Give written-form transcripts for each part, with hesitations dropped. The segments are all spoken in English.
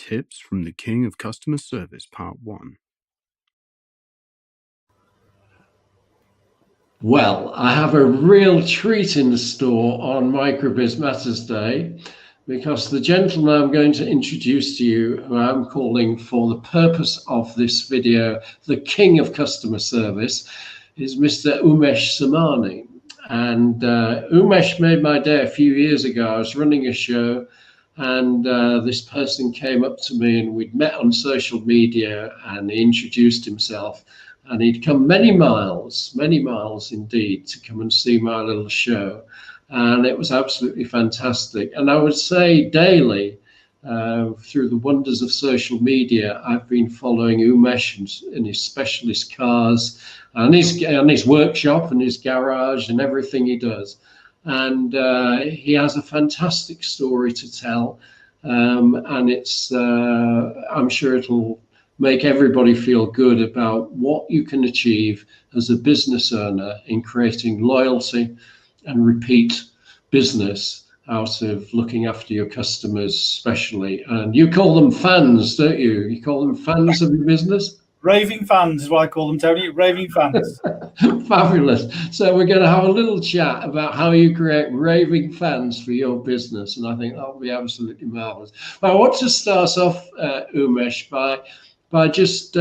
Tips from the King of Customer Service, Part 1. Well, I have a real treat in store on MicroBizMatters Day, because the gentleman I'm going to introduce to you, who I'm calling for the purpose of this video, the King of Customer Service, is Mr. Umesh Samani. And Umesh made my day a few years ago. I was running a show, and this person came up to me, and we'd met on social media, and he introduced himself. And he'd come many miles indeed, to come and see my little show. And it was absolutely fantastic. And I would say daily, through the wonders of social media, I've been following Umesh in his specialist cars and his workshop and his garage and everything he does. And he has a fantastic story to tell. And it's, I'm sure it'll make everybody feel good about what you can achieve as a business owner in creating loyalty and repeat business out of looking after your customers, especially. And you call them fans, don't you? You call them fans of your business? Raving fans is what I call them, Tony. Raving fans. Fabulous. So we're going to have a little chat about how you create raving fans for your business. And I think that'll be absolutely marvelous. But I want to start off, Umesh, by just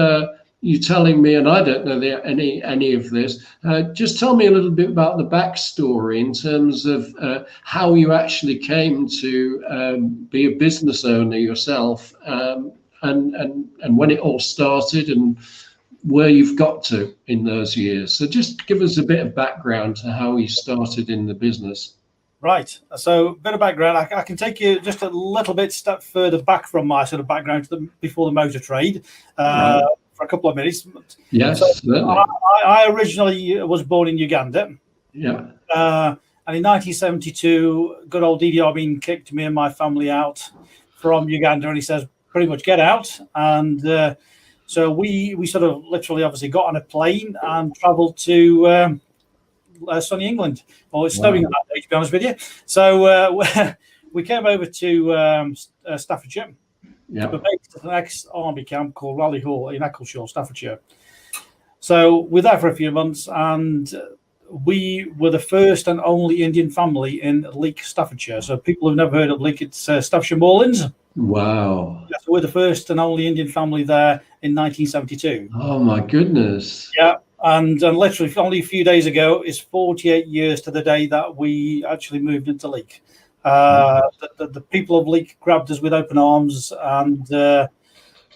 you telling me, and I don't know any of this, just tell me a little bit about the backstory in terms of how you actually came to be a business owner yourself, and when it all started and where you've got to in those years. So just give us a bit of background to how you started in the business. Right. So a bit of background. I can take you just a little bit step further back from my sort of background to before the motor trade for a couple of minutes. Yes. So I originally was born in Uganda. Yeah. And in 1972, good old Idi Amin kicked me and my family out from Uganda, and he says, pretty much get out. And so we sort of literally obviously got on a plane and traveled to sunny England. Well, it's snowing at that day, to be honest with you. So we came over to Staffordshire. Yeah. We were based at an ex-army camp called Raleigh Hall in Eccleshall, Staffordshire. So we're there for a few months, and we were the first and only Indian family in Leek, Staffordshire. So people who've never heard of Leek, it's Staffordshire Moorlands. Wow. Yeah, so we're the first and only Indian family there in 1972. Oh my goodness. Yeah. And literally only a few days ago is 48 years to the day that we actually moved into Leek. The people of Leek grabbed us with open arms, and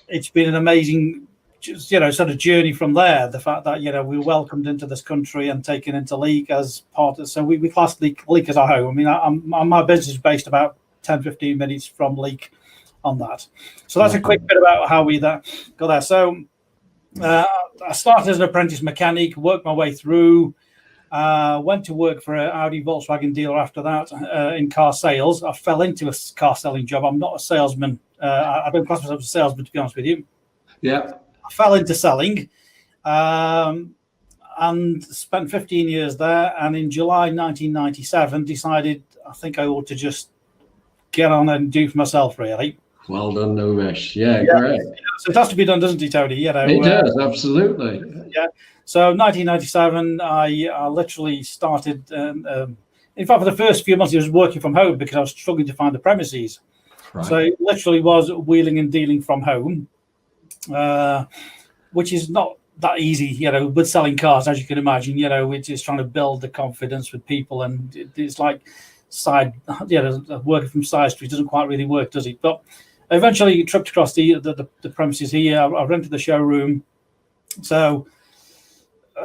it's been an amazing, sort of journey from there. The fact that, we were welcomed into this country and taken into Leek as part of, so we class Leek as our home. I mean, my business is based about 10-15 minutes from Leek on that. So that's a quick bit about how we got there. So I started as an apprentice mechanic, worked my way through, went to work for an Audi Volkswagen dealer after that in car sales. I fell into a car selling job. I'm not a salesman. I don't class myself as a salesman, to be honest with you. Yeah. I fell into selling and spent 15 years there. And in July 1997, decided I think I ought to just get on and do for myself, really. Well done, Umesh. Yeah, great. So it has to be done, doesn't it, Tony? It does, absolutely. Yeah. So 1997, I literally started. In fact, for the first few months, I was working from home because I was struggling to find the premises. Right. So it literally was wheeling and dealing from home, which is not that easy, with selling cars, as you can imagine. It's just trying to build the confidence with people, and it's like working from side street doesn't quite really work, does it? But eventually tripped across the premises here. I rented the showroom. So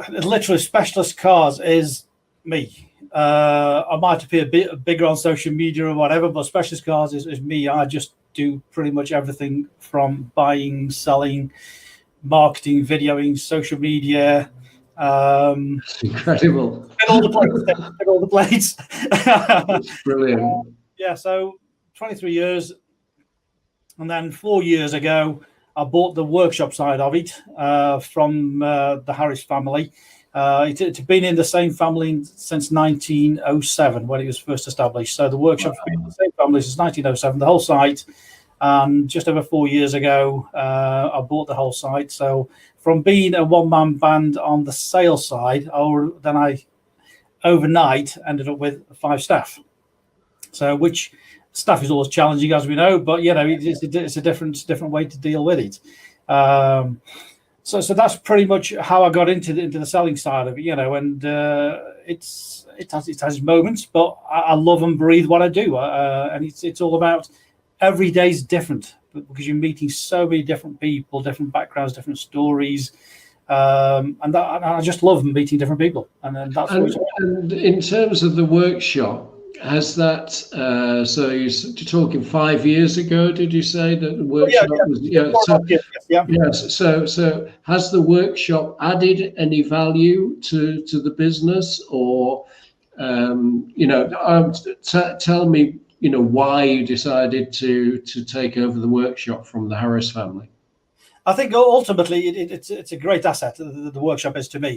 literally specialist cars is me. I might appear a bit bigger on social media or whatever, but specialist cars is me. I just do pretty much everything from buying, selling, marketing, videoing, social media. It's incredible. All the plates. It's brilliant. So 23 years, and then 4 years ago I bought the workshop side of it from the Harris family. It's been in the same family since 1907 when it was first established. So the workshop's been in the same family since 1907. The whole site And just over 4 years ago, I bought the whole site. So from being a one-man band on the sales side, then I overnight ended up with 5 staff. So which staff is always challenging, as we know, but it's a different way to deal with it. So that's pretty much how I got into the selling side of it, and it has its moments, but I love and breathe what I do, and it's all about every day's different because you're meeting so many different people, different backgrounds, different stories, and I just love meeting different people, and that's. And in terms of the workshop, has that? So you're talking 5 years ago? Did you say that the workshop was? Yes. So has the workshop added any value to the business, or tell me, why you decided to take over the workshop from the Harris family? I think ultimately it's a great asset. The workshop is to me.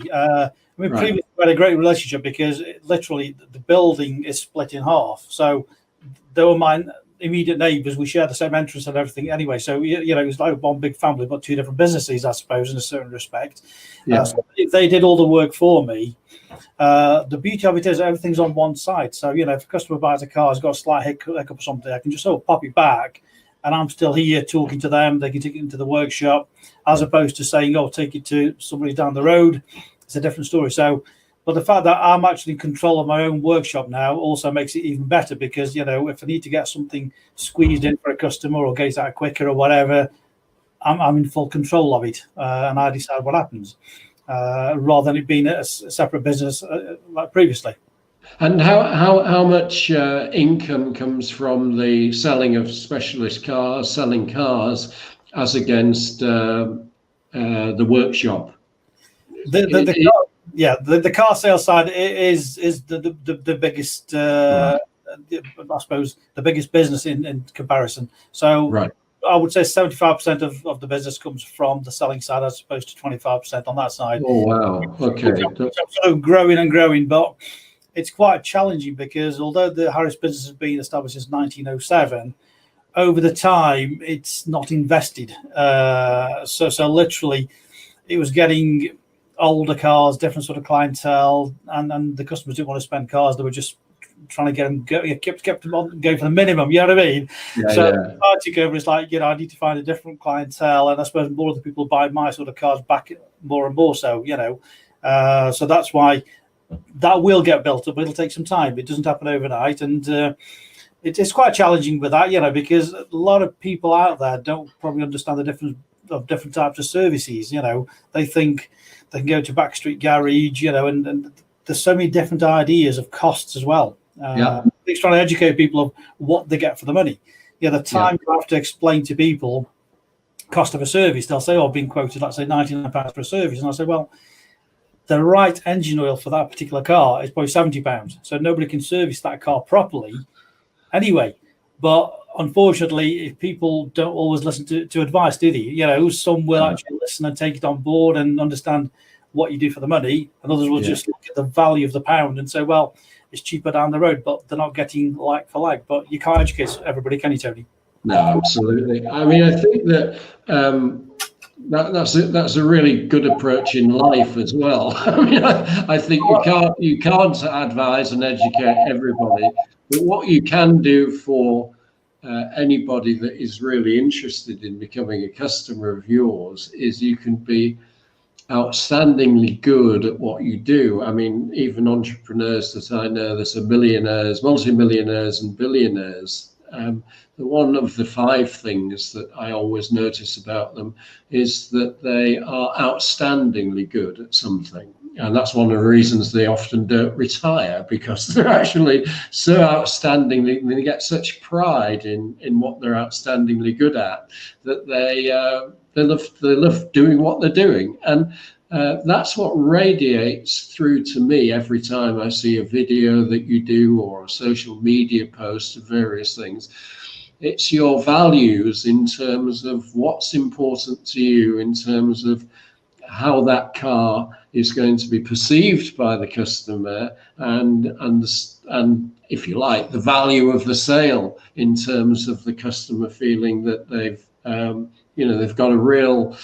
Previously we had a great relationship because literally the building is split in half. So they were my immediate neighbours. We shared the same entrance and everything anyway. So it was like one big family, but 2 different businesses, I suppose, in a certain respect. So they did all the work for me. The beauty of it is everything's on one side. So if a customer buys a car, has got a slight hiccup or something, I can just pop it back. And I'm still here talking to them. They can take it into the workshop, as opposed to saying, take it to somebody down the road. It's a different story. So, but the fact that I'm actually in control of my own workshop now also makes it even better because, if I need to get something squeezed in for a customer or get it out quicker or whatever, I'm in full control of it. And I decide what happens rather than it being a separate business like previously. And how much income comes from the selling of specialist cars, selling cars, as against the workshop? The car sales side is the biggest. I suppose the biggest business in comparison. So I would say 75% of the business comes from the selling side, as opposed to 25% on that side. Oh wow! Okay, so growing and growing, but it's quite challenging because although the Harris business has been established since 1907, over the time it's not invested. So literally, it was getting older cars, different sort of clientele, and the customers didn't want to spend cars. They were just trying to get them kept them on going for the minimum. You know what I mean? I took over. It's like I need to find a different clientele, and I suppose more of the people buy my sort of cars back more and more. So so that's why. That will get built up, but it'll take some time. It doesn't happen overnight, and it's quite challenging with that, because a lot of people out there don't probably understand the difference of different types of services. They think they can go to Backstreet Garage, and there's so many different ideas of costs as well. It's trying to educate people of what they get for the money. The time you have to explain to people cost of a service, they'll say, being quoted, let's say £99 for a service, and I'll say, well, the right engine oil for that particular car is probably £70. So nobody can service that car properly anyway. But unfortunately, if people don't always listen to advice, do they? Some will actually listen and take it on board and understand what you do for the money, and others will just look at the value of the pound and say, well, it's cheaper down the road, but they're not getting like for like. But you can't educate everybody, can you, Tony? No, absolutely. I mean, I think that that's a really good approach in life as well. I mean, I think you can't advise and educate everybody, but what you can do for anybody that is really interested in becoming a customer of yours is you can be outstandingly good at what you do. I mean, even entrepreneurs that I know, there's millionaires, multimillionaires, and billionaires. One of the 5 things that I always notice about them is that they are outstandingly good at something. And that's one of the reasons they often don't retire, because they're actually so outstandingly, they get such pride in what they're outstandingly good at, that they love doing what they're doing. And that's what radiates through to me every time I see a video that you do or a social media post of various things. It's your values in terms of what's important to you, in terms of how that car is going to be perceived by the customer, and if you like, the value of the sale in terms of the customer feeling that they've got a real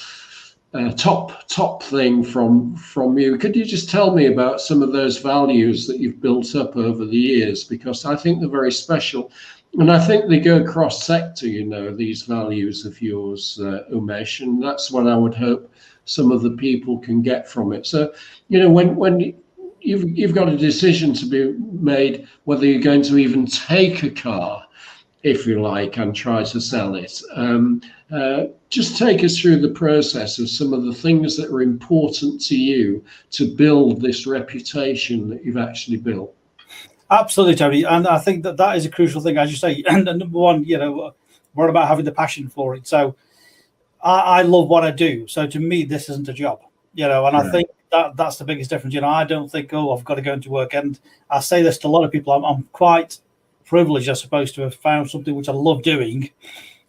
top thing from you. Could you just tell me about some of those values that you've built up over the years? Because I think they're very special, and I think they go cross sector. These values of yours, Umesh, and that's what I would hope some of the people can get from it. So, when you've got a decision to be made whether you're going to even take a car, if you like, and try to sell it. Just take us through the process of some of the things that are important to you to build this reputation that you've actually built. Absolutely, Tony. And I think that is a crucial thing, as you say. And number one, what about having the passion for it? So I love what I do. So to me, this isn't a job, and I think that's the biggest difference. I don't think, I've got to go into work. And I say this to a lot of people. I'm quite privileged, I suppose, to have found something which I love doing.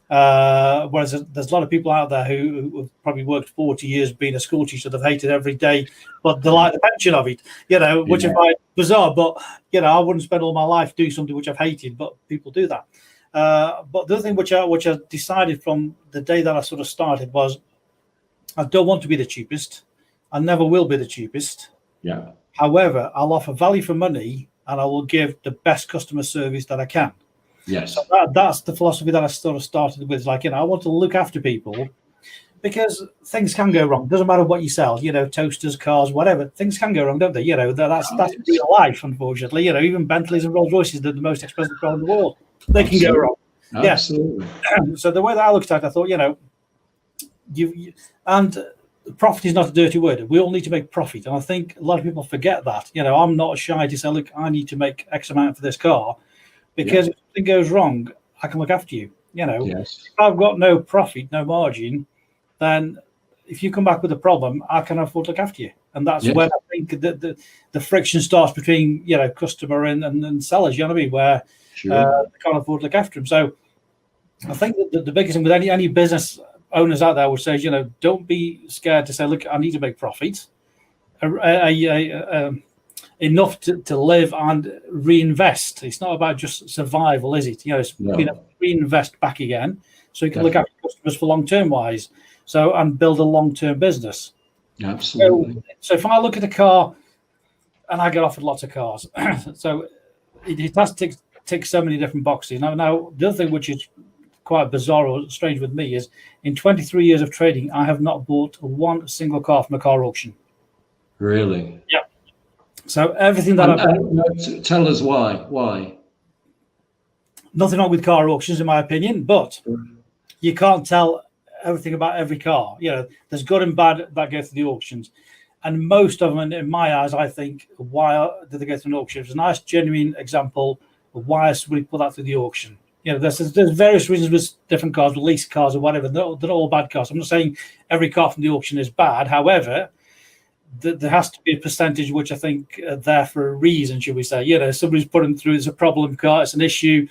Whereas there's a lot of people out there who have probably worked 40 years being a school teacher. They've hated every day, but they like the pension of it, which I find bizarre. But, I wouldn't spend all my life doing something which I've hated, but people do that. But the other thing which I decided from the day that I sort of started was I don't want to be the cheapest. I never will be the cheapest. Yeah. However, I'll offer value for money, and I will give the best customer service that I can. Yes. So that's the philosophy that I sort of started with. I want to look after people because things can go wrong. Doesn't matter what you sell, toasters, cars, whatever. Things can go wrong, don't they? That's real life, unfortunately. Even Bentleys and Rolls Royces, they're the most expensive car in the world. They can go wrong. Absolutely. Yes. So the way that I looked at it, I thought, and profit is not a dirty word. We all need to make profit. And I think a lot of people forget that. I'm not shy to say, look, I need to make X amount for this car, because if something goes wrong, I can look after you. Yes. If I've got no profit, no margin, then if you come back with a problem, I can afford to look after you. And that's when I think that the friction starts between, customer and sellers, what I mean, where they can't afford to look after them. So I think that the biggest thing with any business owners out there would say, don't be scared to say, look, I need to make profit, enough to live and reinvest. It's not about just survival, is it? It's reinvest back again so you can look after customers for long-term wise. So, and build a long-term business. Absolutely. So if I look at a car, and I get offered lots of cars, so it has to tick so many different boxes. Now, the other thing which is quite bizarre or strange with me is in 23 years of trading, I have not bought one single car from a car auction. Really? Yeah. So everything that tell us why. Why? Nothing wrong with car auctions, in my opinion, but you can't tell everything about every car. There's good and bad that go through the auctions. And most of them, in my eyes, I think, why did they go through an auction? It's a nice, genuine example of why somebody put that through the auction. There's various reasons with different cars, with leased cars or whatever. They're not all bad cars. I'm not saying every car from the auction is bad. However, there has to be a percentage which I think are there for a reason, should we say. Somebody's put them through, it's a problem car, it's an issue.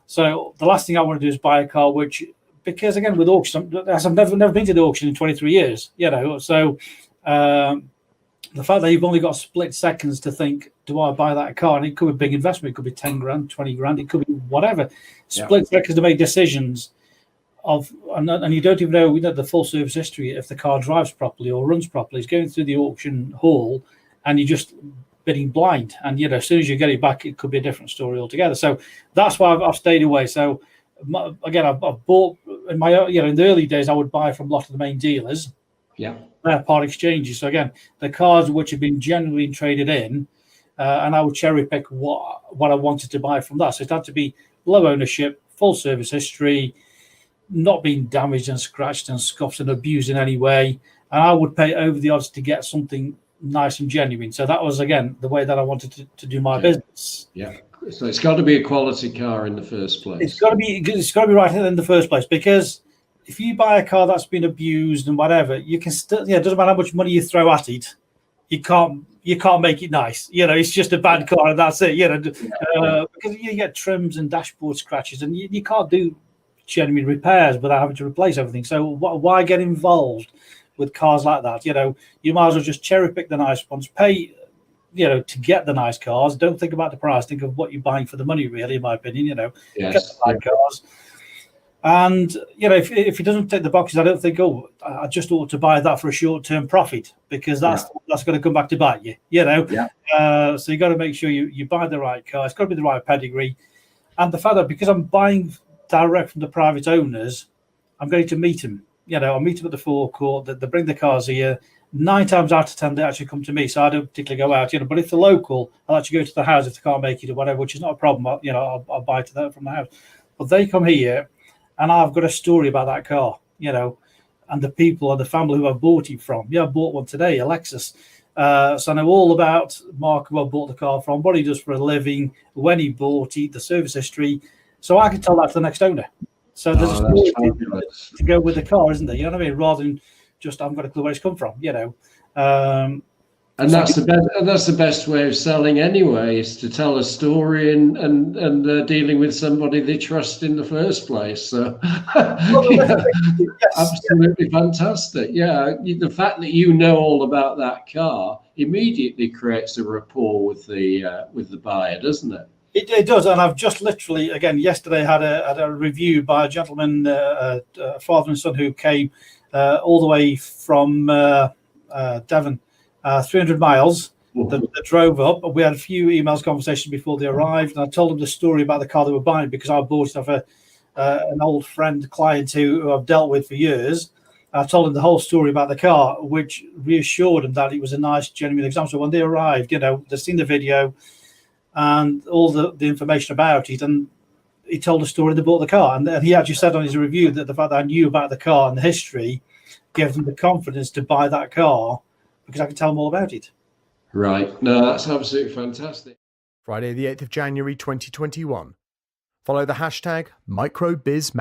So the last thing I want to do is buy a car which, because again, with auction, I've never been to the auction in 23 years, So the fact that you've only got split seconds to think, do I buy that car? And it could be a big investment. It could be 10 grand, 20 grand. It could be whatever. Split seconds to make decisions and you don't even know, the full service history if the car drives properly or runs properly. It's going through the auction hall and you're just bidding blind. And, as soon as you get it back, it could be a different story altogether. So that's why I've stayed away. So again, I've bought in my, in the early days, I would buy from a lot of the main dealers. Yeah. They're part exchanges. So again, the cars which have been genuinely traded in, and I would cherry pick what I wanted to buy from that. So it had to be low ownership, full service history, not being damaged and scratched and scuffed and abused in any way. And I would pay over the odds to get something nice and genuine. So that was, again, the way that I wanted to do my business. Yeah. So it's got to be a quality car in the first place. It's got to be right in the first place, because if you buy a car that's been abused and whatever, you can still, it doesn't matter how much money you throw at it, you can't make it nice. It's just a bad car and that's it. Because you get trims and dashboard scratches, and you can't do genuine repairs without having to replace everything. So why get involved with cars like that. You might as well just cherry pick the nice ones, pay, to get the nice cars. Don't think about the price. Think of what you're buying for the money, really, in my opinion. Yes. Get the right cars. And, if he doesn't tick the boxes, I don't think, I just ought to buy that for a short-term profit, because that's going to come back to bite you, So you got to make sure you buy the right car. It's got to be the right pedigree. And the fact that because I'm buying direct from the private owners, I'm going to meet them. I'll meet them at the forecourt. They bring the cars here. 9 times out of 10, they actually come to me. So I don't particularly go out, But if they're local, I'll actually go to the house if they can't make it or whatever, which is not a problem. I'll buy to them from the house. But they come here, and I've got a story about that car, and the people and the family who I bought it from. I bought one today, a Lexus. So I know all about Mark, who I bought the car from, what he does for a living, when he bought it, the service history. So I can tell that to the next owner. So there's a story to go with the car, isn't there? You know what I mean? Rather than just, I've got a clue where it's come from, And that's the best way of selling anyway, is to tell a story and dealing with somebody they trust in the first place. So absolutely fantastic. Yeah, the fact that you know all about that car immediately creates a rapport with the buyer, doesn't it? It does, and I've just literally, again, yesterday had a review by a gentleman, father and son, who came all the way from Devon. 300 miles that drove up. We had a few conversations before they arrived, and I told them the story about the car they were buying, because I bought it off an old client who I've dealt with for years. I told them the whole story about the car, which reassured them that it was a nice, genuine example. So when they arrived, they've seen the video and all the information about it, and he told the story, they bought the car. And he actually said on his review that the fact that I knew about the car and the history gave them the confidence to buy that car, because I can tell them all about it. Right. No, that's absolutely fantastic. Friday, the 8th of January, 2021. Follow the hashtag MicroBizMatters.